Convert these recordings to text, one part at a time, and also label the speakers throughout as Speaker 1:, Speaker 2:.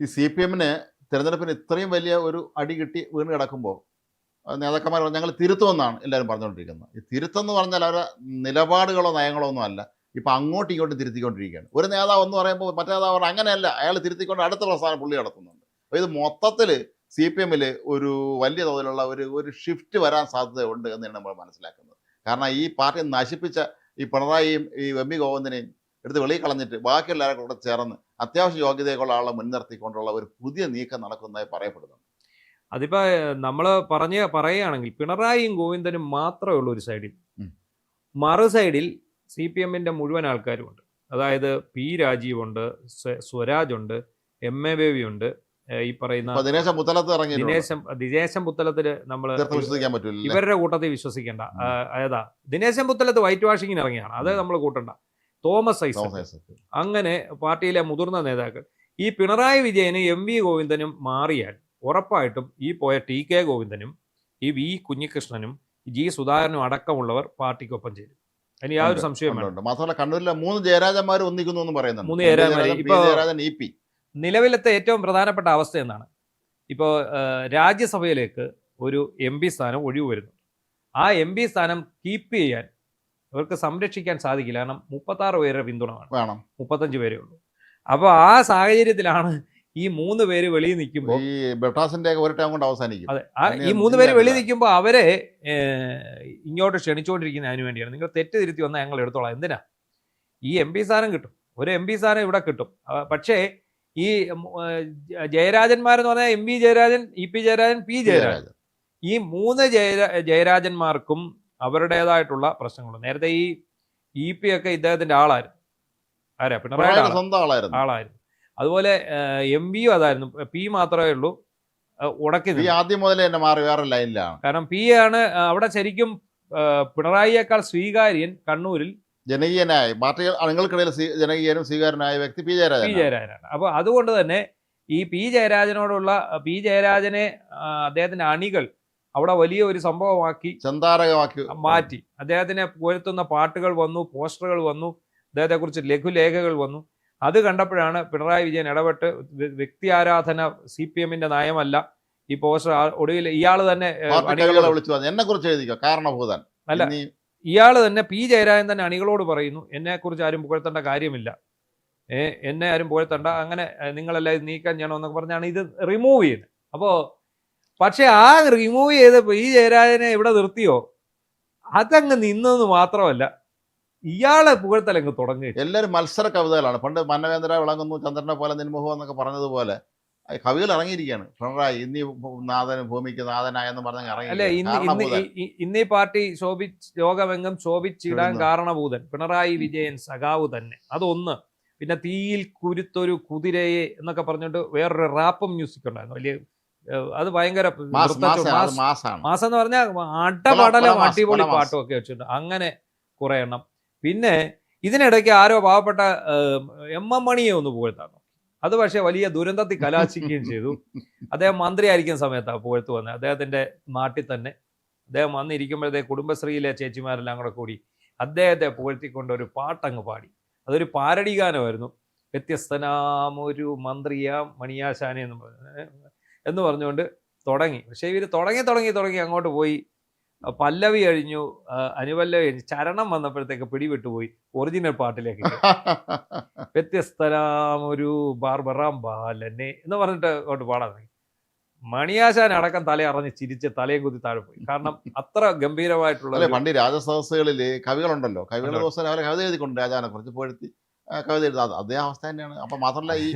Speaker 1: ഈ CPM-ന് തിരഞ്ഞെടുപ്പിന് ഇത്രയും വലിയ ഒരു അടി കിട്ടി വീണ് കിടക്കുമ്പോൾ നേതാക്കന്മാർ പറഞ്ഞു ഞങ്ങൾ തിരുത്തുമെന്നാണ് എല്ലാവരും പറഞ്ഞുകൊണ്ടിരിക്കുന്നത്. ഈ തിരുത്തെന്ന് പറഞ്ഞാൽ അവരുടെ നിലപാടുകളോ നയങ്ങളോ ഒന്നും അല്ല. ഇപ്പം അങ്ങോട്ടും ഇങ്ങോട്ടും തിരുത്തിക്കൊണ്ടിരിക്കുകയാണ്. ഒരു നേതാവ് എന്ന് പറയുമ്പോൾ മറ്റേ നേതാവ് പറഞ്ഞു അങ്ങനെയല്ല, അയാൾ തിരുത്തിക്കൊണ്ട് അടുത്ത പ്രസ്ഥാനം പുള്ളി നടത്തുന്നുണ്ട്. അപ്പോൾ ഇത് മൊത്തത്തിൽ CPM-ൽ ഒരു വലിയ തോതിലുള്ള ഒരു ഷിഫ്റ്റ് വരാൻ സാധ്യതയുണ്ട് എന്നാണ് നമ്മൾ മനസ്സിലാക്കുന്നത്. കാരണം ഈ പാർട്ടി നശിപ്പിച്ച ഈ പിണറായിയും ഈ എം.വി. ഗോവിന്ദനെയും എടുത്ത് വെളിയിൽ കളഞ്ഞിട്ട് ബാക്കി എല്ലാവരും കൂടെ ചേർന്ന് അത്യാവശ്യം യോഗ്യതയൊക്കെയുള്ള ആളെ മുൻനിർത്തിക്കൊണ്ടുള്ള ഒരു പുതിയ നീക്കം നടക്കുന്നതായി പറയപ്പെടുന്നുണ്ട്.
Speaker 2: അതിപ്പോ നമ്മൾ പറയുകയാണെങ്കിൽ പിണറായിയും ഗോവിന്ദനും മാത്രമേ ഉള്ളൂ ഒരു സൈഡിൽ. മറു സൈഡിൽ CPM-ന്റെ മുഴുവൻ ആൾക്കാരുമുണ്ട്. അതായത് പി രാജീവുണ്ട്, സ്വരാജ് ഉണ്ട്, MA ബേബി ഉണ്ട്, ഈ പറയുന്ന ദിനേശം പുത്തലത്തിൽ നമ്മൾ ഇവരുടെ കൂട്ടത്തിൽ വിശ്വസിക്കേണ്ട. ഏതാ ദിനേശം പുത്തലത്ത് വൈറ്റ് വാഷിങ്ങിന് ഇറങ്ങിയാണ്, അത് നമ്മൾ കൂട്ടണ്ട. തോമസ് ഐസക്, അങ്ങനെ പാർട്ടിയിലെ മുതിർന്ന നേതാക്കൾ. ഈ പിണറായി വിജയനും MV ഗോവിന്ദനും മാറിയാൽ ഉറപ്പായിട്ടും ഈ പോയ TK ഗോവിന്ദനും ഈ V കുഞ്ഞികൃഷ്ണനും G സുധാകരനും അടക്കമുള്ളവർ പാർട്ടിക്കൊപ്പം ചേരും. അതിന് യാതൊരു സംശയവുമുണ്ട്.
Speaker 1: മാത്രമല്ല കണ്ണൂരിലെ 3 ജയരാജന്മാർ ഒന്നിക്കുന്നു എന്ന് പറയുന്നുണ്ട്.
Speaker 2: 3 ജയരാജന്മാർ. ഇപ്പോൾ നിലവിലത്തെ ഏറ്റവും പ്രധാനപ്പെട്ട അവസ്ഥ എന്നാണ്, ഇപ്പോൾ രാജ്യസഭയിലേക്ക് ഒരു MP സ്ഥാനം ഒഴിവ് വരുന്നു. ആ MP സ്ഥാനം കീപ്പ് ചെയ്യാൻ അവർക്ക് സംരക്ഷിക്കാൻ സാധിക്കില്ല. കാരണം 36 പേരുടെ പിന്തുണ വേണം, 35 പേരേ ഉള്ളൂ. അപ്പോൾ ആ സാഹചര്യത്തിലാണ് ഈ 3 പേര് വെളിയിൽ നിൽക്കുമ്പോൾ
Speaker 1: അവസാനിക്കും.
Speaker 2: അതെ, ഈ 3 പേര് വെളിയിൽ നിൽക്കുമ്പോൾ അവരെ ഇങ്ങോട്ട് ക്ഷണിച്ചുകൊണ്ടിരിക്കുന്നത് അതിനു വേണ്ടിയാണ്. നിങ്ങൾ തെറ്റ് തിരുത്തി വന്നാൽ ഞങ്ങൾ എടുത്തോളാം. എന്തിനാ? ഈ MP സ്ഥാനം കിട്ടും, ഒരു MP സ്ഥാനം ഇവിടെ കിട്ടും. പക്ഷേ ഈ ജയരാജന്മാരെന്ന് പറഞ്ഞാൽ MV Jayarajan, EP Jayarajan, P Jayarajan, ഈ 3 ജയരാജന്മാർക്കും അവരുടേതായിട്ടുള്ള പ്രശ്നങ്ങളുണ്ട്. നേരത്തെ ഈ EP ഒക്കെ ഇദ്ദേഹത്തിന്റെ ആളായിരുന്നു. ആരാ? പിണറായിയുടെ
Speaker 1: സ്വന്തം
Speaker 2: ആളായിരുന്നു. അതുപോലെ MV അതായിരുന്നു. P മാത്രമേ ഉള്ളൂ ഉടക്കി.
Speaker 1: ആദ്യം മുതലേ തന്നെ മാറി വേറെ ലൈനിലാണ്.
Speaker 2: കാരണം P ആണ് അവിടെ ശരിക്കും പിണറായിയേക്കാൾ സ്വീകാര്യൻ കണ്ണൂരിൽ,
Speaker 1: ജനകീയനായ പാർട്ടി അണികൾക്കിടയിൽ ജനകീയനും സ്വീകാര്യനായ വ്യക്തി P
Speaker 2: ജയരാജനാണ്. അപ്പോൾ അതുകൊണ്ട് തന്നെ ഈ P ജയരാജനോടുള്ള P ജയരാജനെ അദ്ദേഹത്തിന്റെ അണികൾ അവിടെ വലിയ ഒരു സംഭവമാക്കി മാറ്റി. അദ്ദേഹത്തിനെ പുകഴ്ത്തുന്ന പാട്ടുകൾ വന്നു, പോസ്റ്ററുകൾ വന്നു, അദ്ദേഹത്തെക്കുറിച്ച് ലഘുലേഖകൾ വന്നു. അത് കണ്ടപ്പോഴാണ് പിണറായി വിജയൻ ഇടപെട്ട് വ്യക്തി ആരാധന CPM-ന്റെ നയമല്ല ഈ പോസ്റ്റർ. ഒടുവിൽ ഇയാൾ തന്നെ അല്ല, ഇയാൾ തന്നെ P ജയരാജൻ തന്നെ അണികളോട് പറയുന്നു, എന്നെക്കുറിച്ച് ആരും പുകഴ്ത്തേണ്ട കാര്യമില്ല, എന്നെ ആരും പുകഴ്ത്തണ്ട, അങ്ങനെ നിങ്ങളെല്ലാം നീക്കം ചെയ്യണമെന്നൊക്കെ പറഞ്ഞാണ് ഇത് റിമൂവ് ചെയ്യുന്നത്. അപ്പോൾ പക്ഷെ ആ റിമൂവ് ചെയ്ത് P ജയരാജനെ ഇവിടെ നിർത്തിയോ, അതങ്ങ് നിന്നെന്ന് മാത്രമല്ല ഇയാളെ പുകഴ്ത്തലങ്ങ് തുടങ്ങി.
Speaker 1: എല്ലാവരും മത്സര കവിതകളാണ്. പണ്ട് മന്നവേന്ദ്ര വിളങ്ങുന്നു, ചന്ദ്രനെ പോലെ നിൻമുഖം എന്നൊക്കെ പറഞ്ഞതുപോലെ കവികൾ ഇറങ്ങിയിരിക്കുകയാണ്. പിണറായി ഇന്നീ നാഥൻ ഭൂമിക്ക് നാഥനായെന്ന് പറഞ്ഞ
Speaker 2: അല്ലെ, ഇന്നീ പാർട്ടി ലോകമെങ്ങും ശോഭിച്ചിടാൻ കാരണഭൂതൻ പിണറായി വിജയൻ സഖാവ് തന്നെ. അതൊന്ന്. പിന്നെ തീയിൽ കുരുത്തൊരു കുതിരയെ എന്നൊക്കെ പറഞ്ഞിട്ട് വേറൊരു റാപ്പും മ്യൂസിക് ഉണ്ടായിരുന്നു. വലിയ അത് ഭയങ്കര മാസം എന്ന് പറഞ്ഞാൽ അടപടലം അടിപൊളി പാട്ടും ഒക്കെ വെച്ചിട്ടുണ്ട്. അങ്ങനെ കുറെ എണ്ണം. പിന്നെ ഇതിനിടയ്ക്ക് ആരോ പാവപ്പെട്ട MM മണിയെ ഒന്ന് പുകഴ്ത്താന്നു. അത് പക്ഷേ വലിയ ദുരന്തത്തിൽ കലാശിക്കുകയും ചെയ്തു. അദ്ദേഹം മന്ത്രി ആയിരിക്കുന്ന സമയത്താണ് പുകഴ്ത്തു വന്നത്. അദ്ദേഹത്തിന്റെ നാട്ടിൽ തന്നെ അദ്ദേഹം വന്നിരിക്കുമ്പോഴത്തേക്ക് കുടുംബശ്രീയിലെ ചേച്ചിമാരെല്ലാം കൂടെ കൂടി അദ്ദേഹത്തെ പുകഴ്ത്തിക്കൊണ്ട് ഒരു പാട്ടങ്ങ് പാടി. അതൊരു പാരഡി ഗാനമായിരുന്നു. വ്യത്യസ്തനാമൊരു മന്ത്രിയാം മണിയാശാനെ എന്ന് പറഞ്ഞുകൊണ്ട് തുടങ്ങി. പക്ഷേ ഇവർ തുടങ്ങി അങ്ങോട്ട് പോയി. പല്ലവി കഴിഞ്ഞു, അനുപല്ലവി കഴിഞ്ഞു, ചരണം വന്നപ്പോഴത്തേക്ക് പിടിവിട്ടുപോയി ഒറിജിനൽ പാട്ടിലേക്ക്. വ്യത്യസ്തനാമൊരു ബാർബറാം ബാലനെ എന്ന് പറഞ്ഞിട്ട് അങ്ങോട്ട് പാടാൻ തുടങ്ങി. മണിയാശാൻ അടക്കം തലയറഞ്ഞ് ചിരിച്ച് തലയും കുത്തി താഴെ പോയി. കാരണം അത്ര ഗംഭീരമായിട്ടുള്ള.
Speaker 1: പണ്ട് രാജസദസ്സുകളിൽ കവികളുണ്ടല്ലോ, കവികളുടെ ദിവസം അവരെ കവിത എഴുതിക്കൊണ്ട് രാജാവിനെ കുറിച്ച് പോഴ്ത്തി കവിത എഴുതാതെ അതേ അവസ്ഥ തന്നെയാണ്. അപ്പൊ മാത്രമല്ല ഈ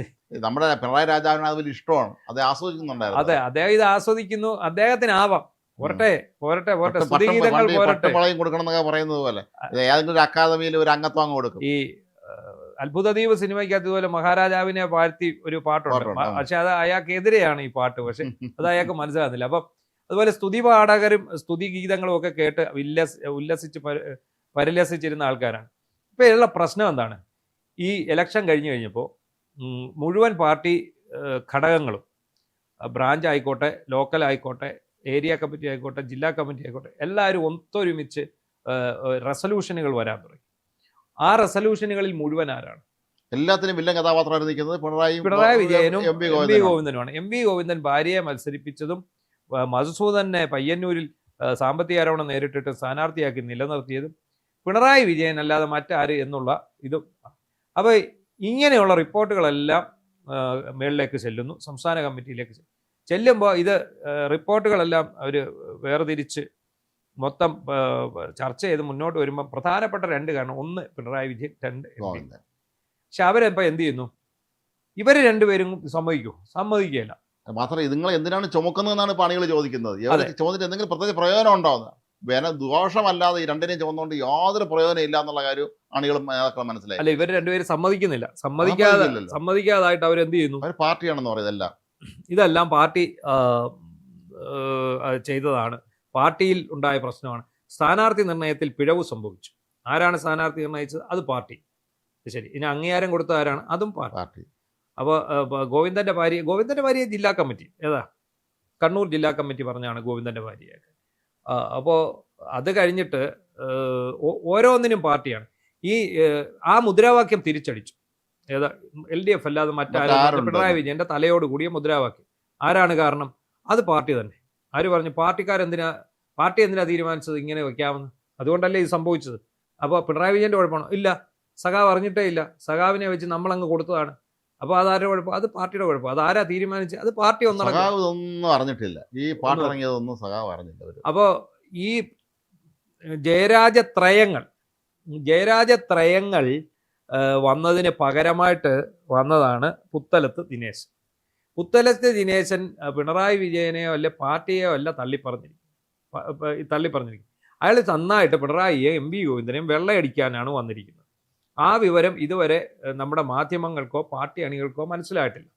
Speaker 1: നമ്മുടെ പിണറായി രാജാവിന് അത് വലിയ ഇഷ്ടമാണ്, അത് ആസ്വദിക്കുന്നുണ്ടായിരുന്നു.
Speaker 2: അതെ, അദ്ദേഹം ഇത് ആസ്വദിക്കുന്നു. അദ്ദേഹത്തിനാവാം, പോരട്ടെ.
Speaker 1: കൊടുക്കണം എന്നൊക്കെ പറയുന്നത് പോലെ ഏതെങ്കിലും ഒരു അക്കാദമിയിൽ ഒരു അംഗത്വം അങ്ങ് കൊടുക്കും.
Speaker 2: ഈ അത്ഭുതദ്വീപ് സിനിമയ്ക്ക് അതുപോലെ മഹാരാജാവിനെ വാഴ്ത്തി ഒരു പാട്ടുണ്ട്. പക്ഷെ അത് അയാൾക്കെതിരെയാണ് ഈ പാട്ട്. പക്ഷെ അത് അയാൾക്ക് മനസ്സിലാകുന്നില്ല. അപ്പം അതുപോലെ സ്തുതി പാഠകരും സ്തുതി ഗീതങ്ങളും ഒക്കെ കേട്ട് പരിലസിച്ചിരുന്ന ആൾക്കാരാണ്. ഇപ്പൊ ഉള്ള പ്രശ്നം എന്താണ്? ഈ ഇലക്ഷൻ കഴിഞ്ഞപ്പോൾ മുഴുവൻ പാർട്ടി ഘടകങ്ങളും, ബ്രാഞ്ച് ആയിക്കോട്ടെ, ലോക്കൽ ആയിക്കോട്ടെ, ഏരിയ കമ്മിറ്റി ആയിക്കോട്ടെ, ജില്ലാ കമ്മിറ്റി ആയിക്കോട്ടെ, എല്ലാവരും ഒത്തൊരുമിച്ച് റെസൊല്യൂഷനുകൾ വരാൻ തുടങ്ങി. ആ റെസൊല്യൂഷനുകളിൽ മുഴുവൻ ആരാണ്?
Speaker 1: എല്ലാത്തിനും വില്ലൻ കഥാപാത്രമായിട്ട് നിൽക്കുന്നത്
Speaker 2: പിണറായി വിജയനും
Speaker 1: എം പി
Speaker 2: എം വി
Speaker 1: ഗോവിന്ദനുമാണ്.
Speaker 2: ഗോവിന്ദനുമാണ്. എം വി ഗോവിന്ദൻ ഭാര്യയെ മത്സരിപ്പിച്ചതും മധുസൂദനെ പയ്യന്നൂരിൽ സാമ്പത്തിക ആരോപണം നേരിട്ടിട്ട് സ്ഥാനാർത്ഥിയാക്കി നിലനിർത്തിയതും പിണറായി വിജയൻ അല്ലാതെ മറ്റാര് എന്നുള്ള ഇതും. അപ്പോൾ ഇങ്ങനെയുള്ള റിപ്പോർട്ടുകളെല്ലാം മേളിലേക്ക് ചെല്ലുന്നു, സംസ്ഥാന കമ്മിറ്റിയിലേക്ക് ചെല്ലുമ്പോൾ ഇത് റിപ്പോർട്ടുകളെല്ലാം അവർ വേർതിരിച്ച് മൊത്തം ചർച്ച ചെയ്ത് മുന്നോട്ട് വരുമ്പോൾ പ്രധാനപ്പെട്ട രണ്ട് കാരണം, ഒന്ന് പിണറായി വിജയൻ, രണ്ട് എം പി. പക്ഷെ അവരിപ്പോൾ എന്ത് ചെയ്യുന്നു? ഇവർ രണ്ടുപേരും സമ്മതിക്കുകയില്ല.
Speaker 1: മാത്രമേ നിങ്ങൾ എന്തിനാണ് ചുമക്കുന്നതെന്നാണ് പണികൾ ചോദിക്കുന്നത്. ചുമന്നിട്ട് എന്തെങ്കിലും പ്രത്യേകിച്ച് പ്രയോജനം ഉണ്ടാവുന്നത് ദോഷമല്ലാതെ ഈ രണ്ടിനെയും ചുമന്നുകൊണ്ട് യാതൊരു പ്രയോജനം ഇല്ല എന്നുള്ള കാര്യം അണികളും നേതാക്കളും മനസ്സിലായി.
Speaker 2: അല്ല, ഇവർ രണ്ടുപേരും സമ്മതിക്കുന്നില്ല. സമ്മതിക്കാതായിട്ട് അവരെന്ത് ചെയ്യുന്നു?
Speaker 1: അവർ പാർട്ടിയാണെന്ന് പറയുന്നത്.
Speaker 2: ഇതെല്ലാം പാർട്ടി ചെയ്തതാണ്, പാർട്ടിയിൽ ഉണ്ടായ പ്രശ്നമാണ്. സ്ഥാനാർത്ഥി നിർണയത്തിൽ പിഴവ് സംഭവിച്ചു. ആരാണ് സ്ഥാനാർത്ഥി നിർണയിച്ചത്? അത് പാർട്ടി. ശരി, ഇനി അംഗീകാരം കൊടുത്ത ആരാണ്? അതും പാർട്ടി. അപ്പോൾ ഗോവിന്ദൻ്റെ ഭാര്യ ജില്ലാ കമ്മിറ്റി, ഏതാ കണ്ണൂർ ജില്ലാ കമ്മിറ്റി പറഞ്ഞാണ് ഗോവിന്ദൻ്റെ ഭാര്യയൊക്കെ. അപ്പോൾ അത് കഴിഞ്ഞിട്ട് ഓരോന്നിനും പാർട്ടിയാണ്. ആ മുദ്രാവാക്യം തിരിച്ചടിച്ചു. ഏതാ? LDF അല്ലാതെ മറ്റാരും, പിണറായി വിജയൻ്റെ തലയോട് കൂടിയ മുദ്രാവാക്യം. ആരാണ് കാരണം? അത് പാർട്ടി തന്നെ. ആര് പറഞ്ഞു? പാർട്ടി എന്തിനാ തീരുമാനിച്ചത് ഇങ്ങനെ വെക്കാമെന്ന്? അതുകൊണ്ടല്ലേ ഇത് സംഭവിച്ചത്. അപ്പോൾ പിണറായി വിജയൻ്റെ കുഴപ്പമാണോ? ഇല്ല, സഖാവ് അറിഞ്ഞിട്ടേ ഇല്ല, സഖാവിനെ വെച്ച് നമ്മളങ്ങ് കൊടുത്തതാണ്. അപ്പോൾ അതാരുടെ കുഴപ്പം? അത് പാർട്ടിയുടെ കുഴപ്പം. അതാരാ തീരുമാനിച്ചത്? അത് പാർട്ടി
Speaker 1: ഒന്നും അറിഞ്ഞിട്ടില്ല. ഈ പാട്ട് ഇറങ്ങിയതൊന്നും സഖാവ് അറിഞ്ഞില്ല.
Speaker 2: അപ്പോൾ ഈ ജയരാജത്രയങ്ങൾ വന്നതിന് പകരമായിട്ട് വന്നതാണ് പുത്തലത്ത് ദിനേശൻ. പിണറായി വിജയനെയോ അല്ലെ പാർട്ടിയെയോ അല്ല തള്ളിപ്പറഞ്ഞിരിക്കും. അയാൾ നന്നായിട്ട് പിണറായിയെ എം വി ഗോവിന്ദനെയും വെള്ളയടിക്കാനാണ് വന്നിരിക്കുന്നത്. ആ വിവരം ഇതുവരെ നമ്മുടെ മാധ്യമങ്ങൾക്കോ പാർട്ടി അണികൾക്കോ മനസ്സിലായിട്ടില്ല.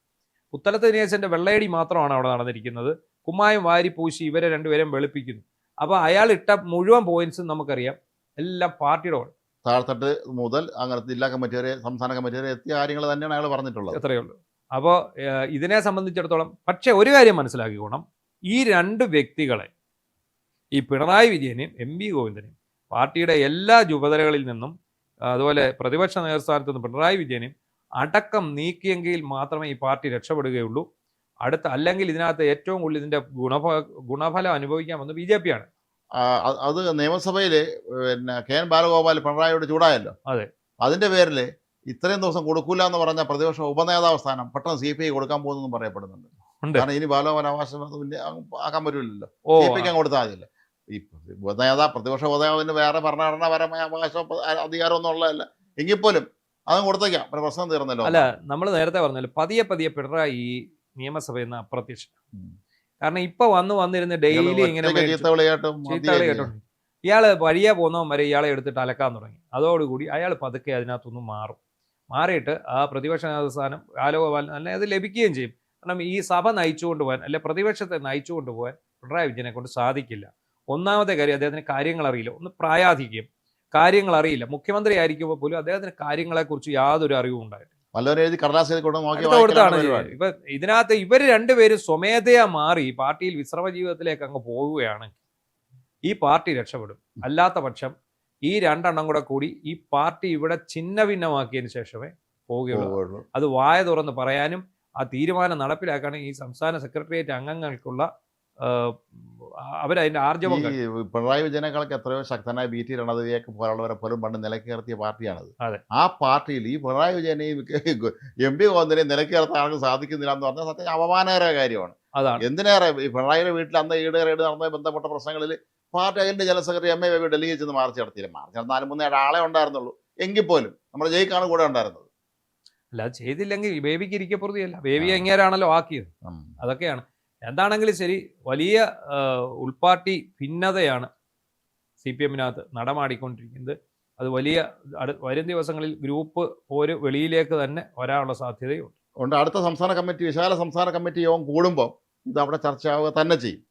Speaker 2: പുത്തലത്ത് ദിനേശൻ്റെ വെള്ളയടി മാത്രമാണ് അവിടെ നടന്നിരിക്കുന്നത്. കുമ്മായം വാരി പൂശി ഇവരെ രണ്ടുപേരും വെളുപ്പിക്കുന്നു. അപ്പോൾ അയാൾ ഇട്ട മുഴുവൻ പോയിന്റ്സും നമുക്കറിയാം, എല്ലാം പാർട്ടിയുടെ
Speaker 1: താഴ്ത്തട്ട് മുതൽ അങ്ങനെ ജില്ലാ കമ്മിറ്റി വരെ സംസ്ഥാന കമ്മിറ്റി വരെ എത്തിയ കാര്യങ്ങൾ തന്നെയാണ് അയാൾ പറഞ്ഞിട്ടുള്ളത്.
Speaker 2: എത്രയേ ഉള്ളൂ. അപ്പോൾ ഇതിനെ സംബന്ധിച്ചിടത്തോളം പക്ഷേ ഒരു കാര്യം മനസ്സിലാക്കിക്കോണം, ഈ രണ്ട് വ്യക്തികളെ, ഈ പിണറായി വിജയനെയും എം വി ഗോവിന്ദനെയും പാർട്ടിയുടെ എല്ലാ ചുമതലകളിൽ നിന്നും, അതുപോലെ പ്രതിപക്ഷ നേതൃസ്ഥാനത്ത് നിന്ന് പിണറായി വിജയനെയും അടക്കം നീക്കിയെങ്കിൽ മാത്രമേ ഈ പാർട്ടി രക്ഷപ്പെടുകയുള്ളൂ. അല്ലെങ്കിൽ ഇതിനകത്ത് ഏറ്റവും കൂടുതൽ ഇതിൻ്റെ ഗുണഫലം അനുഭവിക്കാമെന്ന് BJP ആണ്.
Speaker 1: അത് നിയമസഭയിൽ പിന്നെ KN ബാലഗോപാൽ പിണറായിയോട് ചൂടായല്ലോ.
Speaker 2: അതെ,
Speaker 1: അതിൻ്റെ പേരിൽ ഇത്രയും ദിവസം കൊടുക്കൂല എന്ന് പറഞ്ഞ പ്രതിപക്ഷ ഉപനേതാവ് സ്ഥാനം പെട്ടെന്ന് CPI കൊടുക്കാൻ പോകുന്നെന്നും പറയപ്പെടുന്നുണ്ട്. കാരണം ഇനി ബാലഗോപാൽ അവകാശം ആക്കാൻ പറ്റില്ലല്ലോ, CPIക്ക് അങ്ങ് കൊടുത്താൽ മതിയല്ലോ. ഈ പ്രതിപക്ഷ ഉപനേതാവിന് വേറെ ഭരണഘടനാപരമായ അവകാശം അധികാരമൊന്നും ഉള്ളതല്ല. എങ്കിൽ പോലും അതും കൊടുത്തേക്കാം, ഒരു പ്രശ്നം തീർന്നല്ലോ.
Speaker 2: അല്ല, നമ്മൾ നേരത്തെ പറഞ്ഞല്ലോ, പതിയെ പിണറായി നിയമസഭയിൽ നിന്ന് അപ്രത്യക്ഷം. കാരണം ഇപ്പൊ വന്നിരുന്ന് ഡെയിലി ഇങ്ങനെ ചീത്തവിളി കേട്ടോ, ഇയാള് വഴിയെ പോകുന്നവൻ വരെ ഇയാളെ എടുത്തിട്ട് അലക്കാൻ തുടങ്ങി. അതോടുകൂടി അയാൾ പതുക്കെ അതിനകത്തൊന്നും മാറിയിട്ട് ആ പ്രതിപക്ഷ നേതൃസ്ഥാനം ബാലഗോപാൽ അല്ലെ അത് ലഭിക്കുകയും ചെയ്യും. കാരണം ഈ സഭ നയിച്ചുകൊണ്ട് പോകാൻ അല്ലെ പ്രതിപക്ഷത്തെ നയിച്ചുകൊണ്ട് പോകാൻ പിണറായി വിജയനെ കൊണ്ട് സാധിക്കില്ല. ഒന്നാമത്തെ കാര്യം, അദ്ദേഹത്തിന് കാര്യങ്ങൾ അറിയില്ല. ഒന്ന് പ്രായാധിക്യം, കാര്യങ്ങൾ അറിയില്ല. മുഖ്യമന്ത്രി ആയിരിക്കുമ്പോൾ പോലും അദ്ദേഹത്തിന് കാര്യങ്ങളെക്കുറിച്ച് യാതൊരു അറിവും ഉണ്ടായിട്ടില്ല. ഇപ്പൊ ഇതിനകത്ത് ഇവർ രണ്ടുപേരും സ്വമേധയാ മാറി പാർട്ടിയിൽ വിശ്രമ ജീവിതത്തിലേക്ക് അങ്ങ് പോവുകയാണ്, ഈ പാർട്ടി രക്ഷപ്പെടും. അല്ലാത്ത പക്ഷം ഈ രണ്ടെണ്ണം കൂടി ഈ പാർട്ടി ഇവിടെ ഛിന്ന ഭിന്നമാക്കിയതിന് ശേഷമേ പോവുകയുള്ളൂ. അത് വായ തുറന്ന് പറയാനും ആ തീരുമാനം നടപ്പിലാക്കാനും ഈ സംസ്ഥാന സെക്രട്ടേറിയറ്റ് അംഗങ്ങൾക്കുള്ള അവരതിന്റെ ആർജവം.
Speaker 1: പിണറായി വിജയനേക്കാളൊക്കെ എത്രയോ ശക്തനായ BT രണദിവയൊക്കെ പോലുള്ളവരെ പോലും പണ്ട് നിലക്കേർത്തിയ പാർട്ടിയാണത്. ആ പാർട്ടിയിൽ ഈ പിണറായി വിജയനെയും എം പി ഗോവിന്ദനെയും നിലക്കേർത്താൻ ആർക്കും സാധിക്കുന്നില്ല എന്ന് പറഞ്ഞാൽ സത്യം അപമാനകരമായ കാര്യമാണ്. എന്തിനേറെ ഈ പിണറായിയുടെ വീട്ടിൽ അന്ന് ഈട് റെയ്ഡ് നടന്നതുമായി ബന്ധപ്പെട്ട പ്രശ്നങ്ങളിൽ പാർട്ടി അതിൻ്റെ ജനറൽ സെക്രട്ടറി MA ബേബി ഡൽഹിയിൽ ചെന്ന് മാർച്ച് നടത്തിയില്ല. മാർച്ച് നടന്ന 4-3 ആളെ ഉണ്ടായിരുന്നുള്ളൂ. എങ്കിൽ പോലും നമ്മുടെ ജയിക്കാണ് കൂടെ ഉണ്ടായിരുന്നത്.
Speaker 2: അല്ല, ചെയ്തില്ലെങ്കിൽ ബേബിക്ക് ഇരിക്കപ്പുറത്തിയല്ല, ബേബി എങ്ങനെയാണല്ലോ ആക്കിയത്. അതൊക്കെയാണ്. എന്താണെങ്കിലും ശരി, വലിയ ഉൾപാർട്ടി ഭിന്നതയാണ് CPM-നകത്ത് നടമാടിക്കൊണ്ടിരിക്കുന്നത്. അത് വരും ദിവസങ്ങളിൽ ഗ്രൂപ്പ് പോര് വെളിയിലേക്ക് തന്നെ വരാനുള്ള സാധ്യതയുണ്ട്.
Speaker 1: അടുത്ത സംസ്ഥാന കമ്മിറ്റി, വിശാല സംസ്ഥാന കമ്മിറ്റി യോഗം കൂടുമ്പോൾ ഇത് അവിടെ ചർച്ചയാവുക തന്നെ ചെയ്യും.